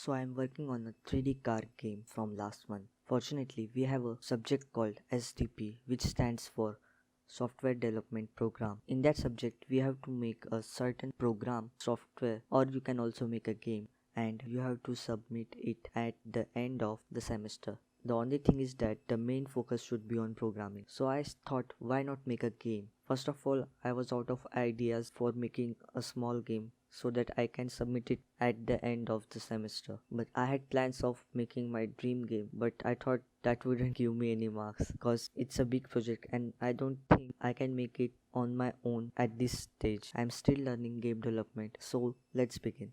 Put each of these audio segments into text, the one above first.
So I am working on a 3D car game from last month. Fortunately, we have a subject called SDP, which stands for Software Development Program. In that subject, we have to make a certain program, software, or you can also make a game, and you have to submit it at the end of the semester. The only thing is that the main focus should be on programming. So I thought, why not make a game? First of all, I was out of ideas for making a small game so that I can submit it at the end of the semester. But I had plans of making my dream game, but I thought that wouldn't give me any marks because it's a big project and I don't think I can make it on my own at this stage. I'm still learning game development, so let's begin.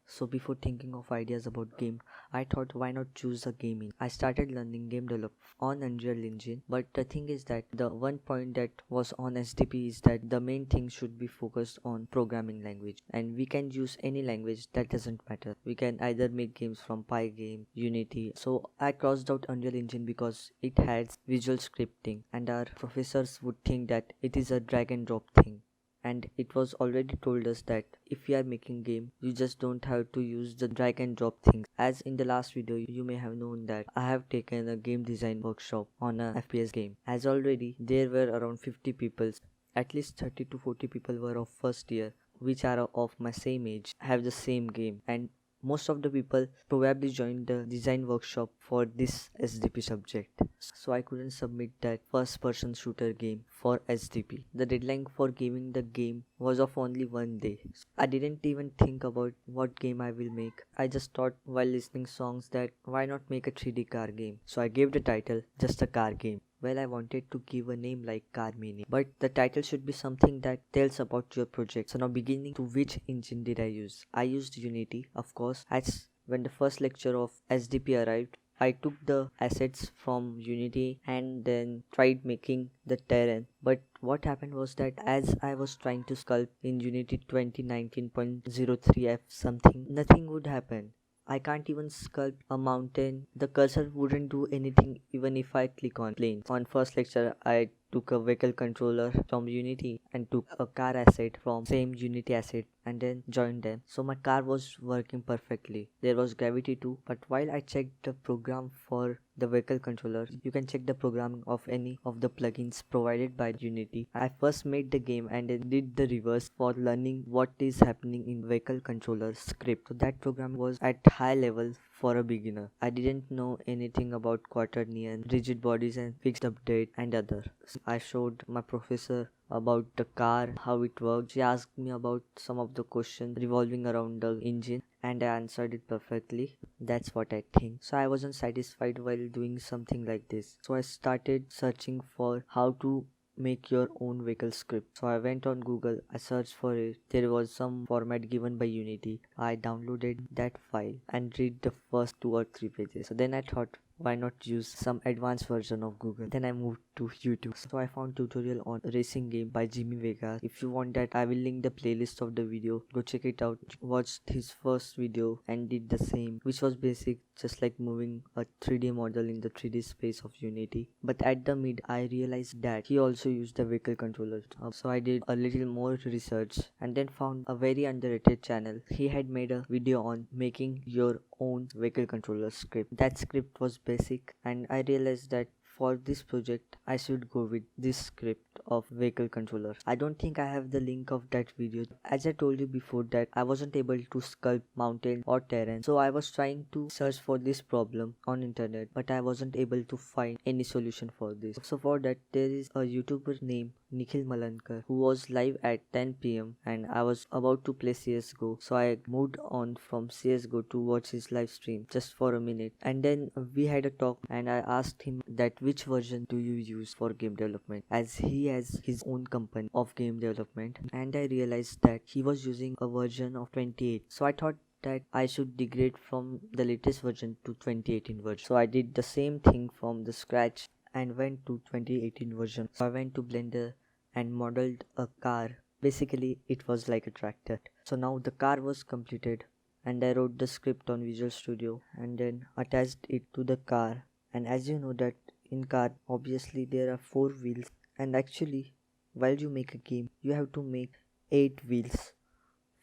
So before thinking of ideas about game, I thought why not choose a gaming. I started learning game development on Unreal Engine, but the thing is that the one point that was on SDP is that the main thing should be focused on programming language, and we can use any language, that doesn't matter. We can either make games from Pygame, Unity. So I crossed out Unreal Engine because it has visual scripting and our professors would think that it is a drag and drop thing. And it was already told us that if you are making game, you just don't have to use the drag and drop things. As in the last video, you may have known that I have taken a game design workshop on a FPS game. As already there were around 50 people, at least 30 to 40 people were of first year, which are of my same age, have the same game, and most of the people probably joined the design workshop for this SDP subject. So I couldn't submit that first person shooter game for SDP. The deadline for giving the game was of only one day. I didn't even think about what game I will make. I just thought while listening songs that why not make a 3D car game. So I gave the title just a car game. Well, I wanted to give a name like Carmini, but the title should be something that tells about your project. So now beginning to which engine did I use? I used Unity, of course. As when the first lecture of SDP arrived, I took the assets from Unity and then tried making the terrain. But what happened was that as I was trying to sculpt in Unity 2019.03F something, nothing would happen. I can't even sculpt a mountain. The cursor wouldn't do anything even if I click on plane. On first lecture, I took a vehicle controller from Unity and took a car asset from same Unity asset and then joined them. So my car was working perfectly. There was gravity too, but while I checked the program for the vehicle controller, you can check the programming of any of the plugins provided by Unity. I first made the game and then did the reverse for learning what is happening in vehicle controller script. So that program was at high level for a beginner. I didn't know anything about quaternion, rigid bodies and fixed update and other. So I showed my professor about the car, how it worked. She asked me about some of the questions revolving around the engine and I answered it perfectly. That's what I think. So I wasn't satisfied while doing something like this. So I started searching for how to make your own vehicle script. So I went on Google, I searched for it. There was some format given by Unity. I downloaded that file and read the first 2 or 3 pages. So then I thought, why not use some advanced version of Google? Then I moved to YouTube. So I found tutorial on racing game by Jimmy Vegas. If you want that, I will link the playlist of the video. Go check it out. Watched his first video and did the same, which was basic, just like moving a 3D model in the 3D space of Unity. But at the mid, I realized that he also used the vehicle controller. So I did a little more research and then found a very underrated channel. He had made a video on making your own vehicle controller script. That script was basic and I realized that for this project I should go with this script of vehicle controller. I don't think I have the link of that video. As I told you before that I wasn't able to sculpt mountain or terrain, so I was trying to search for this problem on internet but I wasn't able to find any solution for this. So for that there is a YouTuber named Nikhil Malankar who was live at 10 PM and I was about to play CSGO, so I moved on from CSGO to watch his live stream just for a minute and then we had a talk and I asked him that which version do you use for game development, as he has his own company of game development, and I realized that he was using a version of 28. So I thought that I should degrade from the latest version to 2018 version. So I did the same thing from the scratch and went to 2018 version. So I went to Blender and modeled a car. Basically it was like a tractor. So now the car was completed and I wrote the script on Visual Studio and then attached it to the car. And as you know that in car obviously there are 4 wheels, and actually while you make a game you have to make 8 wheels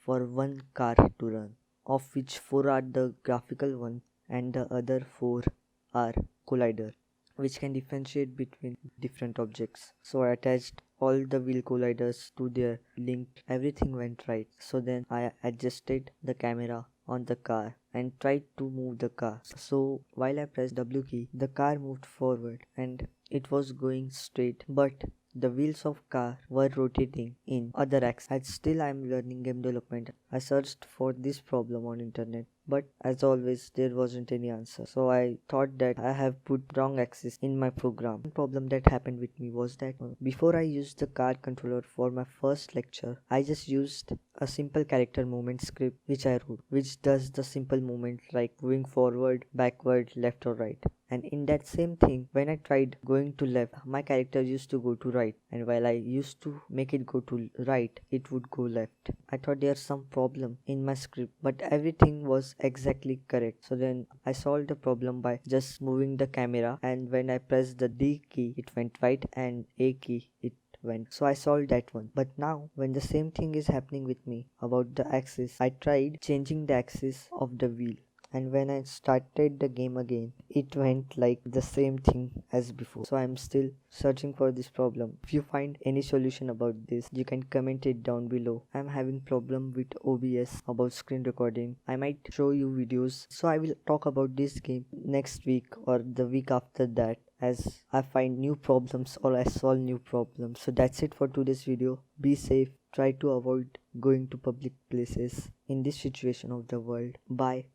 for one car to run, of which 4 are the graphical ones and the other 4 are collider, which can differentiate between different objects. So I attached all the wheel colliders to their link. Everything went right. So then I adjusted the camera on the car and tried to move the car. So while I pressed W key, the car moved forward and it was going straight, but the wheels of car were rotating in other axis. And still I am learning game development. I searched for this problem on internet, but as always there wasn't any answer. So I thought that I have put wrong axis in my program. One problem that happened with me was that before I used the car controller for my first lecture, I just used a simple character movement script which I wrote, which does the simple movement like moving forward, backward, left or right. And in that same thing, when I tried going to left, my character used to go to right, and while I used to make it go to right, it would go left. I thought there's some problem in my script, but everything was exactly correct. So then I solved the problem by just moving the camera, and when I pressed the D key it went right, and A key it went. So I solved that one. But now when the same thing is happening with me about the axis, I tried changing the axis of the wheel, and when I started the game again, it went like the same thing as before. So I'm still searching for this problem. If you find any solution about this, you can comment it down below. I'm having problem with OBS about screen recording. I might show you videos. So I will talk about this game next week or the week after that, as I find new problems or I solve new problems. So that's it for today's video. Be safe. Try to avoid going to public places in this situation of the world. Bye.